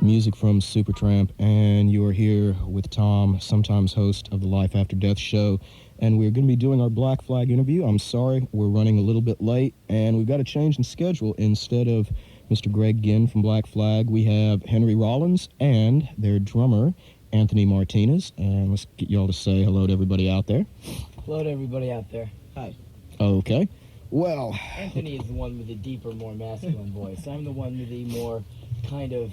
Music from Supertramp, and you are here with Tom, sometimes host of the Life After Death show, and we're going to be doing our Black Flag interview. I'm sorry, we're running a little bit late, and we've got a change in schedule. Instead of Mr. Greg Ginn from Black Flag, we have Henry Rollins and their drummer, Anthony Martinez, and let's get y'all to say hello to everybody out there. Hello to everybody out there. Hi. Okay. Well, Anthony is the one with the deeper, more masculine voice. I'm the one with the more kind of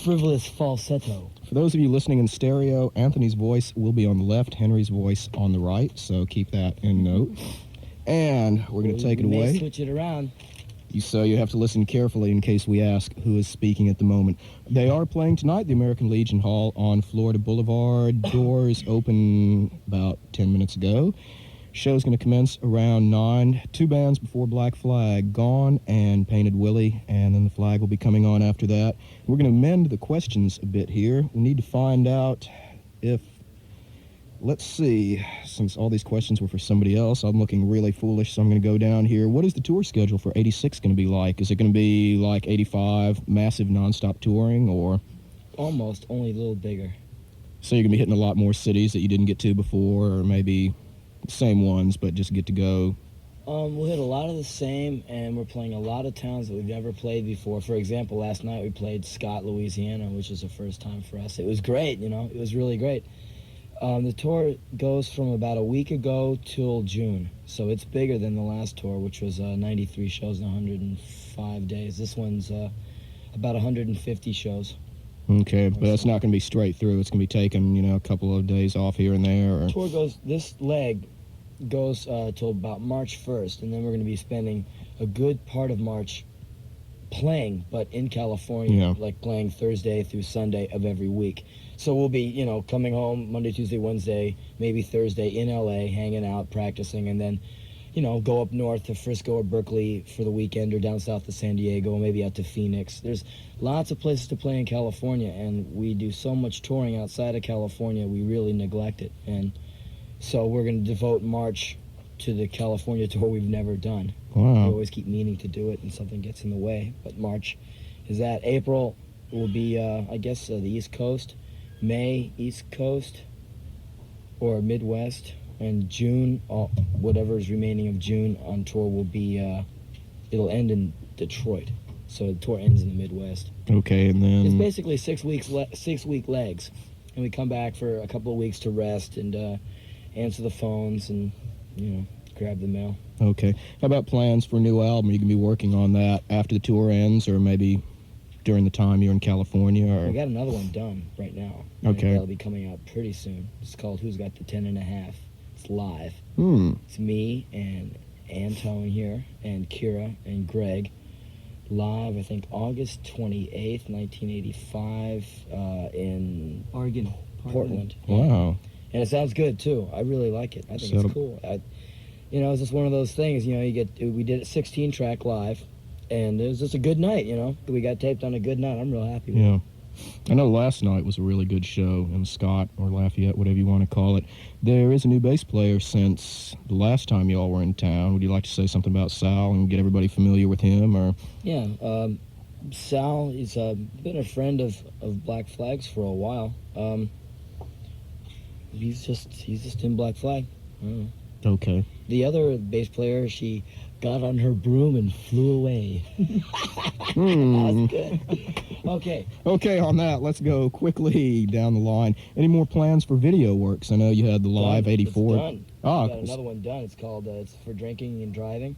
frivolous falsetto. For those of you listening in stereo, Anthony's voice will be on the left, Henry's voice on the right, so keep that in note. And we're going to take it away. May switch it around. So you have to listen carefully in case we ask who is speaking at the moment. They are playing tonight, the American Legion Hall on Florida Boulevard. Doors open about 10 minutes ago. Show's going to commence around 9. 2 bands before Black Flag, Gone and Painted Willie, and then the flag will be coming on after that. We're going to amend the questions a bit here. We need to find out if, let's see, since all these questions were for somebody else, I'm looking really foolish, so I'm going to go down here. What is the tour schedule for 86 going to be like? Is it going to be like 85, massive nonstop touring, or? Almost, only a little bigger. So you're going to be hitting a lot more cities that you didn't get to before, or maybe same ones, but just get to go? We'll hit a lot of the same, and we're playing a lot of towns that we've never played before. For example, last night we played Scott, Louisiana, which is the first time for us. It was great, you know, it was really great. The tour goes from about a week ago till June, so it's bigger than the last tour, which was 93 shows in 105 days. This one's about 150 shows. Okay, but that's not going to be straight through. It's going to be taking, you know, a couple of days off here and there. Or? The tour goes, this leg goes till about March 1st, and then we're going to be spending a good part of March playing, but in California, like playing Thursday through Sunday of every week. So we'll be, you know, coming home Monday, Tuesday, Wednesday, maybe Thursday in LA, hanging out, practicing, and then, you know, go up north to Frisco or Berkeley for the weekend, or down south to San Diego, maybe out to Phoenix. There's lots of places to play in California, and we do so much touring outside of California, we really neglect it. And so we're going to devote March to the California tour we've never done. Wow. We always keep meaning to do it, and something gets in the way. But March is that. April will be, I guess, the East Coast. May, East Coast or Midwest. And June, whatever is remaining of June on tour will be, it'll end in Detroit. So the tour ends in the Midwest. Okay, and then... It's basically 6 week legs. And we come back for a couple of weeks to rest and answer the phones and, you know, grab the mail. Okay. How about plans for a new album? Are you going to be working on that after the tour ends, or maybe during the time you're in California? Or? We got another one done right now. Okay. That'll be coming out pretty soon. It's called Who's Got the 10.5. It's live. It's me and Antone here and Kira and Greg. Live, I think, August 28th, 1985 in Oregon. Portland. Wow. And it sounds good, too. I really like it. I think it's cool. You know, it's just one of those things, you know, we did it 16-track live, and it was just a good night, you know. We got taped on a good night. I'm real happy with it. I know last night was a really good show in Scott, or Lafayette, whatever you want to call it. There is a new bass player since the last time you all were in town. Would you like to say something about Sal and get everybody familiar with him? Or? Yeah, Sal is been a friend of Black Flag's for a while. He's just in Black Flag. I don't know. Okay. The other bass player, she got on her broom and flew away. That was good. Okay. Okay, on that, let's go quickly down the line. Any more plans for video works? I know you had the Live 84. It's done. Ah, We got another one done. It's called it's for drinking and driving.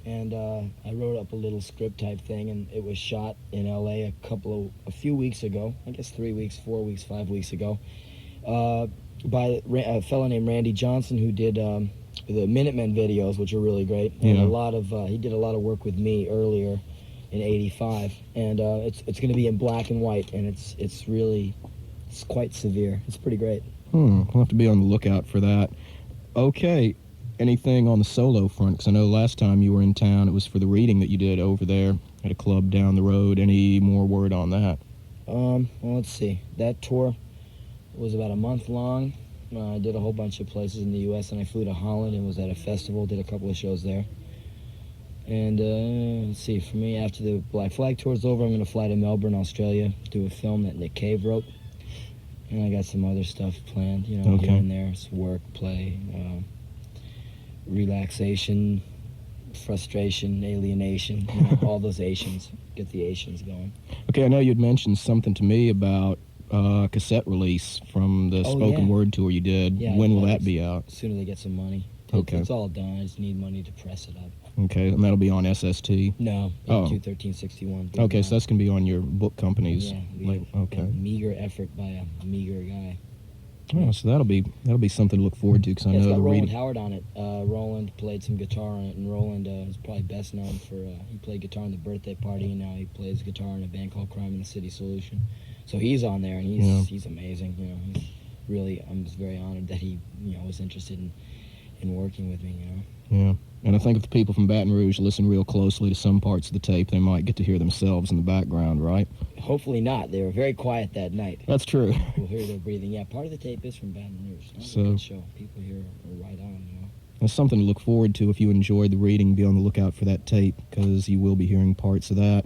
And I wrote up a little script type thing, and it was shot in LA a few weeks ago. I guess 3 weeks, 4 weeks, 5 weeks ago. By a fellow named Randy Johnson, who did the Minutemen videos, which are really great. And he did a lot of work with me earlier in '85, and it's going to be in black and white, and it's quite severe. It's pretty great. We'll have to be on the lookout for that. Okay, anything on the solo front? Because I know last time you were in town, it was for the reading that you did over there at a club down the road. Any more word on that? Well, let's see. That tour was about a month long. I did a whole bunch of places in the U.S., and I flew to Holland and was at a festival, did a couple of shows there. And let's see, for me, after the Black Flag tour's over, I'm going to fly to Melbourne, Australia, do a film that Nick Cave wrote. And I got some other stuff planned, you know, here and there. It's work, play, relaxation, frustration, alienation, you know, all those Asians. Get the Asians going. Okay, I know you'd mentioned something to me about cassette release from the spoken word tour you did. Yeah, when will that be out? As soon as I get some money. Okay. It's all done. I just need money to press it up. Okay, and that'll be on SST? No, 21361. Okay, so that's going to be on your book company's label. Okay. A meager effort by a meager guy. Oh, so that'll be something to look forward to, because I know it's got the Roland reading. Howard on it. Roland played some guitar on it, and Roland is probably best known for he played guitar on the Birthday Party, and now he plays guitar in a band called Crime in the City Solution. So he's on there, and he's amazing. You know, he's really, I'm just very honored that he, you know, was interested in working with me. You know. Yeah, and I think if the people from Baton Rouge listen real closely to some parts of the tape, they might get to hear themselves in the background, right? Hopefully not. They were very quiet that night. That's true. We'll hear their breathing. Yeah, part of the tape is from Baton Rouge. That's so, a good show. People here are right on, you know. That's something to look forward to if you enjoyed the reading. Be on the lookout for that tape, because you will be hearing parts of that.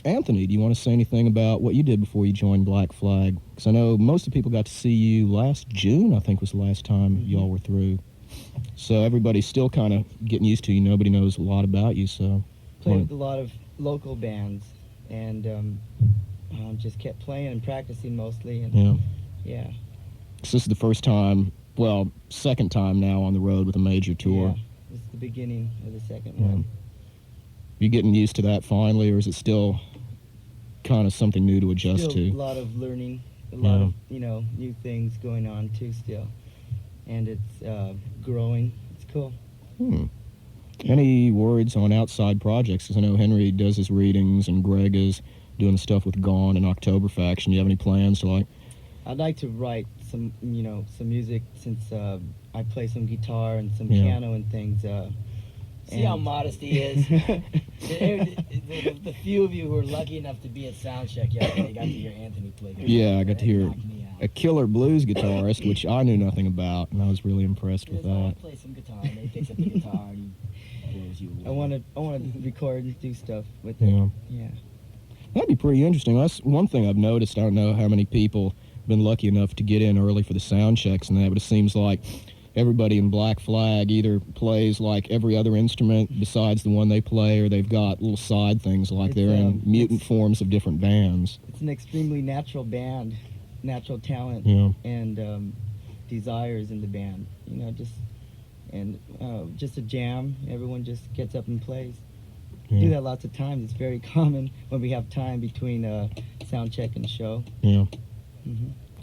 Anthony, do you want to say anything about what you did before you joined Black Flag? Because I know most of the people got to see you last June, I think was the last time y'all were through. So everybody's still kind of getting used to you. Nobody knows a lot about you, so... Played with a lot of local bands, and just kept playing and practicing mostly. And yeah. So this is the first time, well, second time now on the road with a major tour. Yeah, this is the beginning of the second one. You getting used to that finally, or is it still kind of something new to adjust still to? A lot of learning, a lot of, you know, new things going on too still. And it's growing. It's cool. Any words on outside projects? Because I know Henry does his readings and Greg is doing stuff with Gone and October Faction. Do you have any plans to, like... I'd like to write some, you know, some music, since I play some guitar and some piano and things. See how modest he is? the few of you who were lucky enough to be at Soundcheck yesterday got to hear Anthony play guitar. Yeah, I got to hear a killer blues guitarist, which I knew nothing about, and I was really impressed with that. Play some guitar, and he picks up the guitar, and he blows you away. I want to record and do stuff with it. Yeah. That'd be pretty interesting. That's one thing I've noticed. I don't know how many people have been lucky enough to get in early for the sound checks and that, but it seems like everybody in Black Flag either plays like every other instrument besides the one they play, or they've got little side things like they're in mutant forms of different bands. It's an extremely natural band, natural talent, and desires in the band. You know, just a jam. Everyone just gets up and plays. Do that lots of times. It's very common when we have time between sound check and show. Yeah.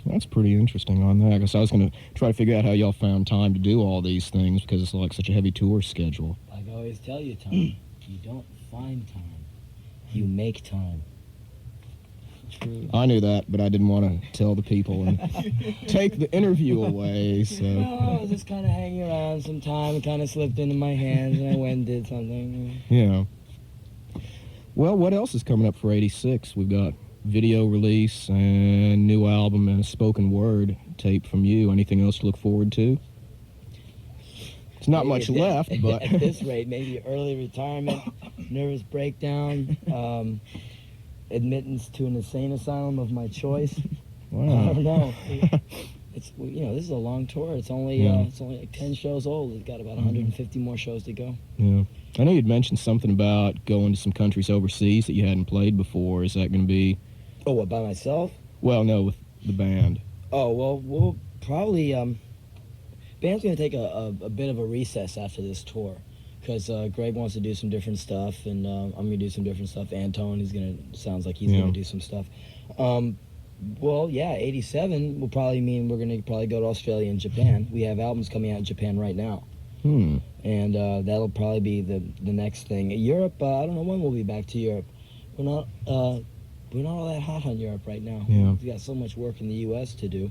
That's pretty interesting on that, because I was going to try to figure out how y'all found time to do all these things, because it's like such a heavy tour schedule. Like I always tell you, Tom, you don't find time. You make time. True. I knew that, but I didn't want to tell the people and take the interview away, so... No, I was just kind of hanging around some time. It kind of slipped into my hands, and I went and did something. Yeah. Well, what else is coming up for 86? We've got video release and new album and a spoken word tape from you. Anything else to look forward to? It's not much left, but... At this rate, maybe early retirement, nervous breakdown, admittance to an insane asylum of my choice. Wow. I don't know. It's, you know, this is a long tour. It's only like 10 shows old. It's got about 150 more shows to go. Yeah. I know you'd mentioned something about going to some countries overseas that you hadn't played before. Is that going to be... Oh, what, by myself? Well, no, with the band. Oh, well, we'll probably... band's going to take a bit of a recess after this tour, because Greg wants to do some different stuff, and I'm going to do some different stuff. Anton, sounds like he's going to do some stuff. Well, yeah, 87 will probably mean we're going to probably go to Australia and Japan. We have albums coming out in Japan right now. And that'll probably be the next thing. Europe, I don't know when we'll be back to Europe. We're not all that hot on Europe right now. Yeah. We've got so much work in the U.S. to do.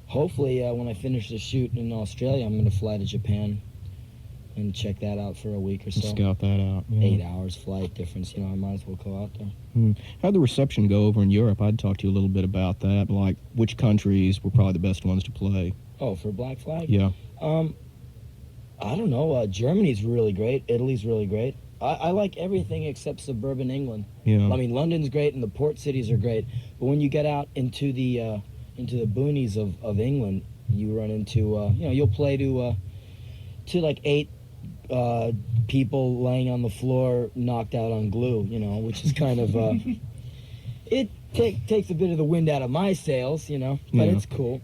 Hopefully, when I finish the shoot in Australia, I'm going to fly to Japan and check that out for a week or so. Scout that out. Yeah. 8 hours flight difference. You know, I might as well go out there. How'd the reception go over in Europe? I'd talk to you a little bit about that. Like, which countries were probably the best ones to play? Oh, for Black Flag? Yeah. I don't know. Germany's really great. Italy's really great. I like everything except suburban England. Yeah. I mean, London's great and the port cities are great, but when you get out into the boonies of England, you run into you'll play to like 8 people laying on the floor knocked out on glue, which is kind of it takes a bit of the wind out of my sails, but it's cool.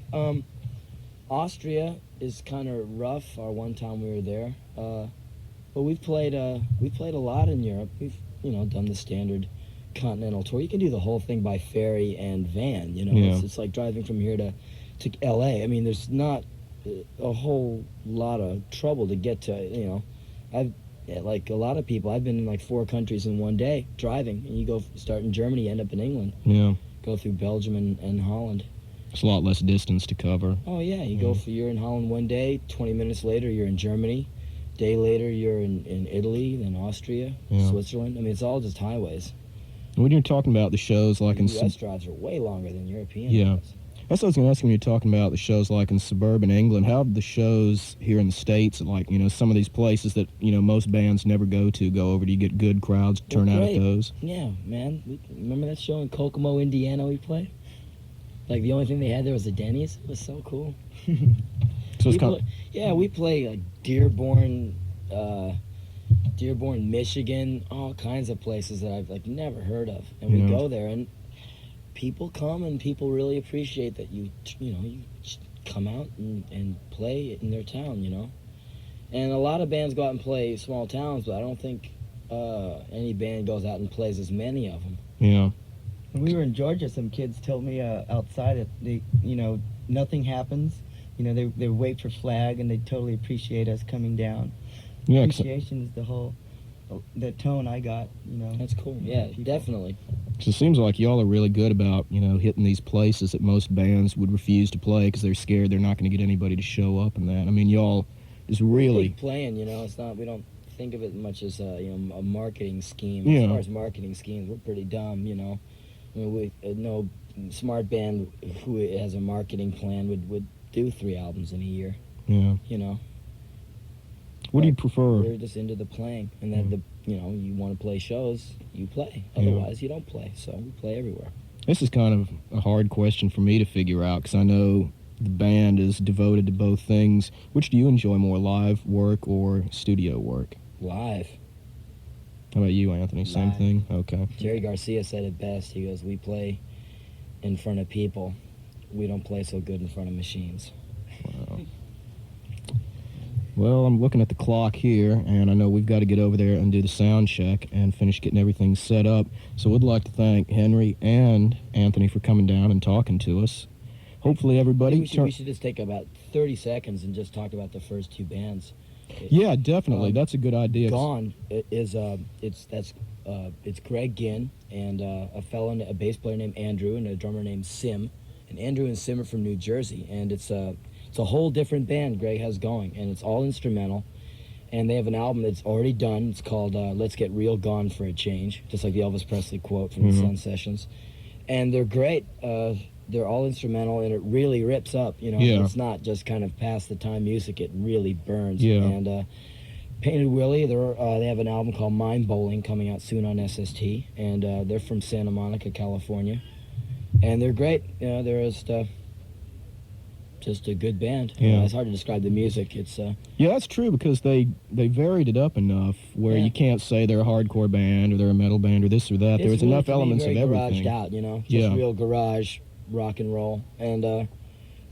Austria is kind of rough. Our one time we were there, but we've played a lot in Europe. We've done the standard continental tour. You can do the whole thing by ferry and van. It's like driving from here to L.A. I mean, there's not a whole lot of trouble to get to. Like a lot of people, I've been in like 4 countries in one day driving, and you start in Germany, end up in England. Yeah. Go through Belgium and Holland. It's a lot less distance to cover. Oh yeah, you're in Holland one day, 20 minutes later you're in Germany, day later you're in Italy, then Austria, Switzerland. I mean, it's all just highways. When you're talking about the shows like in U.S. drives are way longer than European. Yeah. Drives. That's what I was going to ask you when you're talking about the shows like in suburban England. How have the shows here in the States, like, some of these places that, most bands never go over? Do you get good crowds to turn out at those? Yeah, man. Remember that show in Kokomo, Indiana we played? Like, the only thing they had there was a Denny's. It was so cool. So it's we play like Dearborn, Michigan, all kinds of places that I've like never heard of. And we go there and people come and people really appreciate that you come out and play in their town, And a lot of bands go out and play small towns, but I don't think any band goes out and plays as many of them. Yeah. When we were in Georgia, some kids told me outside that they, nothing happens. They wait for flag and they totally appreciate us coming down. Yeah. Appreciation is the tone I got, That's cool. Yeah, definitely. So it seems like y'all are really good about, hitting these places that most bands would refuse to play because they're scared they're not going to get anybody to show up and that. I mean, y'all is really playing, it's not, we don't think of it much as a marketing scheme. Yeah. As far as marketing schemes, we're pretty dumb, I mean, no smart band who has a marketing plan would do 3 albums in a year. Yeah. What do you prefer? We're just into the playing, and then you want to play shows, you play. Otherwise, you don't play. So we play everywhere. This is kind of a hard question for me to figure out because I know the band is devoted to both things. Which do you enjoy more, live work or studio work? Live. How about you, Anthony? Same Live. thing? Okay. Jerry Garcia said it best. He goes, we play in front of people. We don't play so good in front of machines. Wow. Well, I'm looking at the clock here, and I know we've got to get over there and do the sound check and finish getting everything set up. So we'd like to thank Henry and Anthony for coming down and talking to us. Hopefully everybody... We should just take about 30 seconds and just talk about the first 2 bands. Yeah, definitely. That's a good idea. Gone is it's Greg Ginn and a bass player named Andrew and a drummer named Sim. And Andrew and Sim are from New Jersey, and it's a whole different band Greg has going, and it's all instrumental. And they have an album that's already done. It's called Let's Get Real Gone for a Change, just like the Elvis Presley quote from the Sun Sessions. And they're great. They're all instrumental, and it really rips up. Yeah. It's not just kind of pass the time music. It really burns. Yeah. And Painted Willie, they have an album called Mind Bowling coming out soon on SST, and they're from Santa Monica, California, and they're great. They're just a good band. Yeah. It's hard to describe the music. It's yeah, that's true because they varied it up enough where you can't say they're a hardcore band or they're a metal band or this or that. There's really enough elements of everything. Garaged out, just real garage rock and roll, and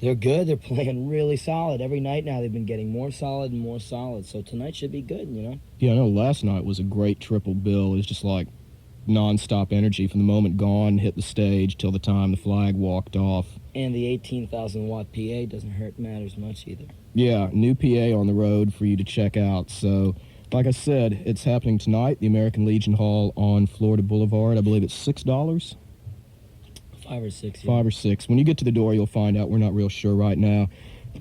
they're good. They're playing really solid every night now. They've been getting more solid and more solid. So tonight should be good. Yeah, I know. Last night was a great triple bill. It was just like non-stop energy from the moment Gone hit the stage till the time the flag walked off. And the 18,000 watt PA doesn't matters much either. Yeah, new PA on the road for you to check out. So, like I said, it's happening tonight, the American Legion Hall on Florida Boulevard. I believe it's $6. 5 or 6. Yeah. 5 or 6. When you get to the door, you'll find out. We're not real sure right now.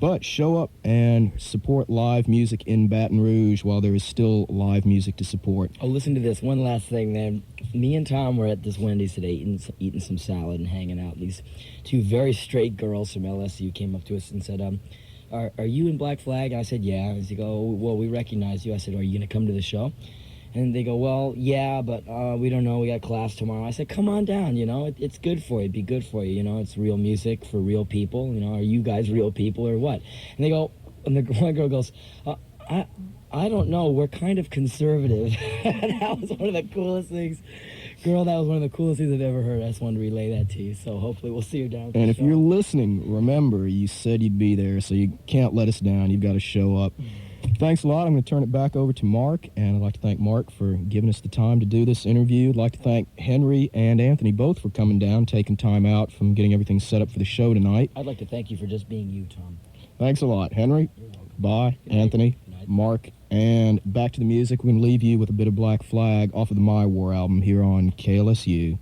But show up and support live music in Baton Rouge while there is still live music to support. Oh, listen to this. One last thing, man. Me and Tom were at this Wendy's today eating some salad and hanging out. These 2 very straight girls from LSU came up to us and said, are you in Black Flag? And I said, yeah. And they go, oh, well, we recognize you. I said, are you going to come to the show? And they go, well, yeah, but we don't know. We got class tomorrow. I said, come on down, you know. It's good for you. It'd be good for you, you know. It's real music for real people. You know, are you guys real people or what? And they go, and the one girl goes, I don't know. We're kind of conservative. That was one of the coolest things. Girl, that was one of the coolest things I've ever heard. I just wanted to relay that to you. So hopefully we'll see you down at the And if show. you're listening, remember, you said you'd be there, so you can't let us down. You've got to show up. Thanks a lot. I'm going to turn it back over to Mark, and I'd like to thank Mark for giving us the time to do this interview. I'd like to thank Henry and Anthony both for coming down, taking time out from getting everything set up for the show tonight. I'd like to thank you for just being you, Tom. Thanks a lot, Henry. You're welcome. Bye, Good night. Anthony, Good night. Mark, and back to the music. We're going to leave you with a bit of Black Flag off of the My War album here on KLSU.